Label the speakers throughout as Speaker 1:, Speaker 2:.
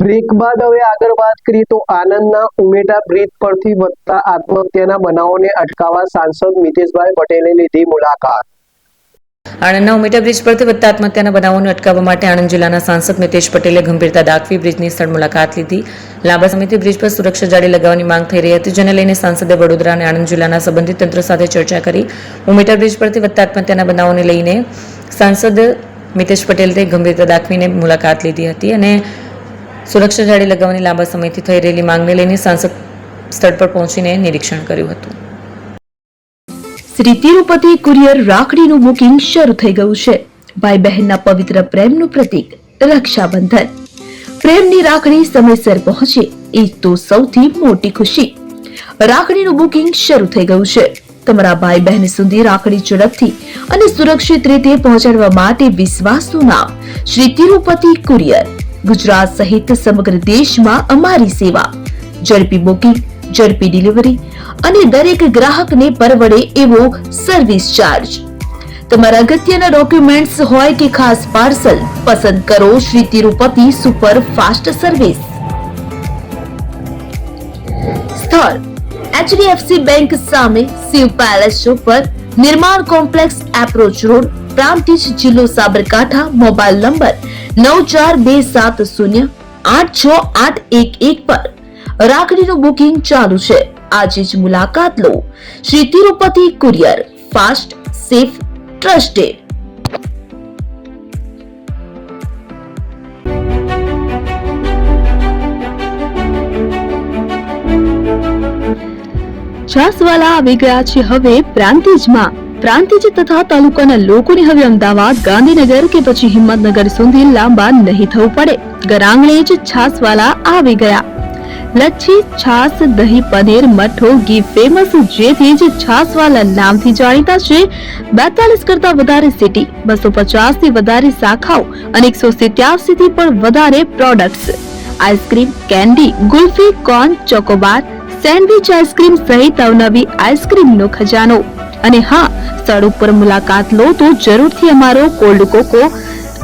Speaker 1: Break બાદ હવે આગળ વાત કરીએ તો આણંદના ઉમેટા બ્રિજ પરથી વધતા આત્મહત્યાના બનાવોને અટકાવવા સાંસદ મિતેશભાઈ પટેલે લીધી મુલાકાત।
Speaker 2: આણંદના ઉમેટા બ્રિજ પરથી વધતા આત્મહત્યાના બનાવોને અટકાવવા માટે આણંદ જિલ્લાના સાંસદ મિતેશ પટેલે ગંભીરતા દાખવી બ્રિજની સ્થળ મુલાકાત લીધી। લાંબા સમયથી બ્રિજ પર સુરક્ષા જાળી લગાવવાની માંગ થઈ રહી હતી, જેને લઈને સાંસદે વડોદરા અને આણંદ જિલ્લાના સંબંધિત તંત્ર સાથે ચર્ચા કરી। ઉમેટા બ્રિજ પરથી વધતા આત્મહત્યાના બનાવોને લઈને સાંસદ મિતેશ પટેલે ગંભીરતા દાખવીને મુલાકાત લીધી હતી અને સુરક્ષા જાળી લગાવવાની લાંબા સમયથી થઈ રહેલી માંગને લઈને સાંસદ સ્થળ પર પહોંચીને નિરીક્ષણ કર્યું હતું।
Speaker 3: શ્રી તિરુપતિ કુરિયર રાખડીનું બુકિંગ શરૂ થઈ ગયું છે। ભાઈ બહેનના પવિત્ર પ્રેમનું પ્રતીક રક્ષાબંધન। પ્રેમની રાખડી સમયસર પહોંચે એ તો સૌથી મોટી ખુશી। રાખડીનું બુકિંગ શરૂ થઈ ગયું છે। તમારા ભાઈ બહેન સુધી રાખડી ઝડપથી અને સુરક્ષિત રીતે પહોંચાડવા માટે વિશ્વાસનું નામ શ્રી તિરુપતિ કુરિયર। ગુજરાત સહિત સમગ્ર દેશમાં અમારી સેવા। ઝડપી બુકિંગ, ઝડપી ડિલિવરી અને દરેક ગ્રાહકને પરવડે એવો સર્વિસ ચાર્જ। તમારા અગત્યના ડોક્યુમેન્ટ્સ હોય કે ખાસ પાર્સલ, પસંદ કરો Shri Tirupati super fast service. સ્થળ HDFC બેંક સામે, શિવ પેલેસ ચોક પર, નિર્માણ કોમ્પ્લેક્સ એપ્રોચ રોડ, પ્રાંતિજ, જિલ્લો સાબરકાંઠા। મોબાઈલ નંબર 9427086811 પર રાખડીનું બુકિંગ ચાલુ છે। આજે જ મુલાકાત લો। Shri Tirupati courier, fast, safe, trusted. Chhaswala આવી ગયા છે હવે પ્રાંતિજમાં। પ્રાંતિજ તથા તાલુકાના લોકોને હવે અમદાવાદ, ગાંધીનગર કે પછી હિંમતનગર સુધી લાંબા નહીં થવું પડે। ઘર આંગણે જ છાસવાલા આવી ગયા। લચ્છી, છાસ, દહીં, પનીર, મઠો, ઘી ફેમસ, જેથી જ છાસવાલા નામથી જાણીતા છે। 42 કરતા વધારે સિટી, 250 થી વધારે શાખાઓ અને 187 થી પણ વધારે products. Ice cream, candy, kulfi, corn, Chocobar, sandwich ice cream સહિત અવનવી આઈસ્ક્રીમનો ખજાનો। અને હા, સ્થળ ઉપર મુલાકાત લો તો જરૂરથી અમારો કોલ્ડ કોકો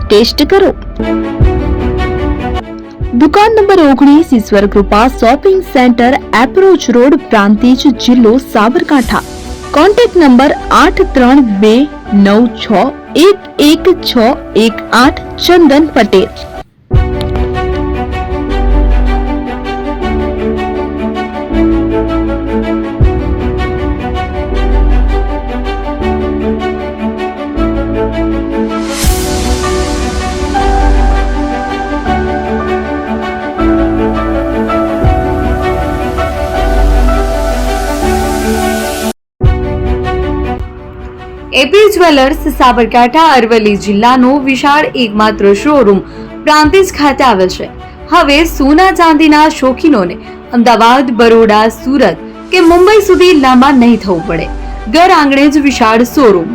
Speaker 3: ટેસ્ટ કરો। દુકાન number 19, Ishwar Krupa shopping centre, approach road, Prantij, જિલ્લો Sabarkantha. Contact number 8326111618 Chandan Patel.
Speaker 4: AP jewellers Sabarkantha Aravalli જિલ્લાનો વિશાળ એકમાત્ર શોરૂમ પ્રાંતિજ ખાતે આવેલ છે। હવે સોના ચાંદીના શોખીનોને અમદાવાદ, બરોડા, સુરત કે મુંબઈ સુધી લાંબા નહીં થવું પડે। ઘર આંગણે જ વિશાળ showroom.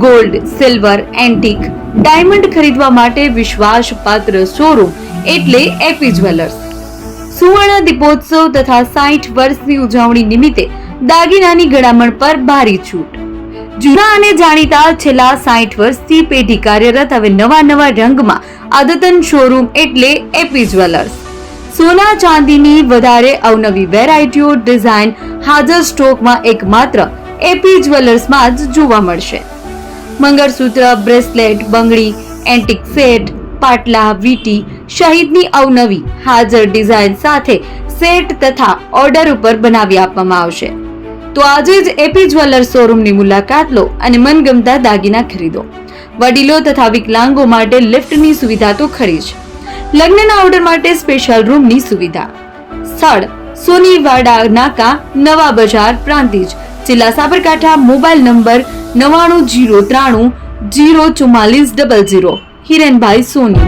Speaker 4: Gold, silver, antique, diamond ખરીદવા માટે વિશ્વાસપાત્ર શોરૂમ એટલે એપી જ્વેલર્સ। સુવર્ણ દીપોત્સવ તથા 60 વર્ષની ઉજવણી નિમિત્તે દાગીનાની ગળામણ પર ભારી છૂટ। જૂના અને જાણીતા છેલ્લા 60 વર્ષથી પેઢી કાર્યરત હવે નવા રંગમાં અદ્યતન શોરૂમ એટલે એપી જ્વેલર્સ। સોના ચાંદીની વધારે અવનવી વેરાયટીઓ, ડિઝાઇન હાજર સ્ટોકમાં એકમાત્ર એપી જ્વેલર્સમાં જ જોવા મળશે। મંગળસૂત્ર, બ્રેસલેટ, બંગડી, એન્ટિક સેટ, પાટલા, વીટી સહિતની અવનવી હાજર ડિઝાઇન સાથે સેટ તથા ઓર્ડર ઉપર બનાવી આપવામાં આવશે। તો આજે જ એપી જ્વેલર્સ શોરૂમની મુલાકાત લો અને મનગમતા દાગીના ખરીદો। વડીલો તથા વિકલાંગો માટે લિફ્ટની સુવિધા તો ખરી જ, લગ્નના ઓર્ડર માટે સ્પેશિયલ રૂમની સુવિધા। સ્થળ સોનીવાડા નાકા, નવા બજાર, પ્રાંતિજ, જિલ્લા સાબરકાંઠા। Mobile number 9903304400। હિરેનભાઈ સોની।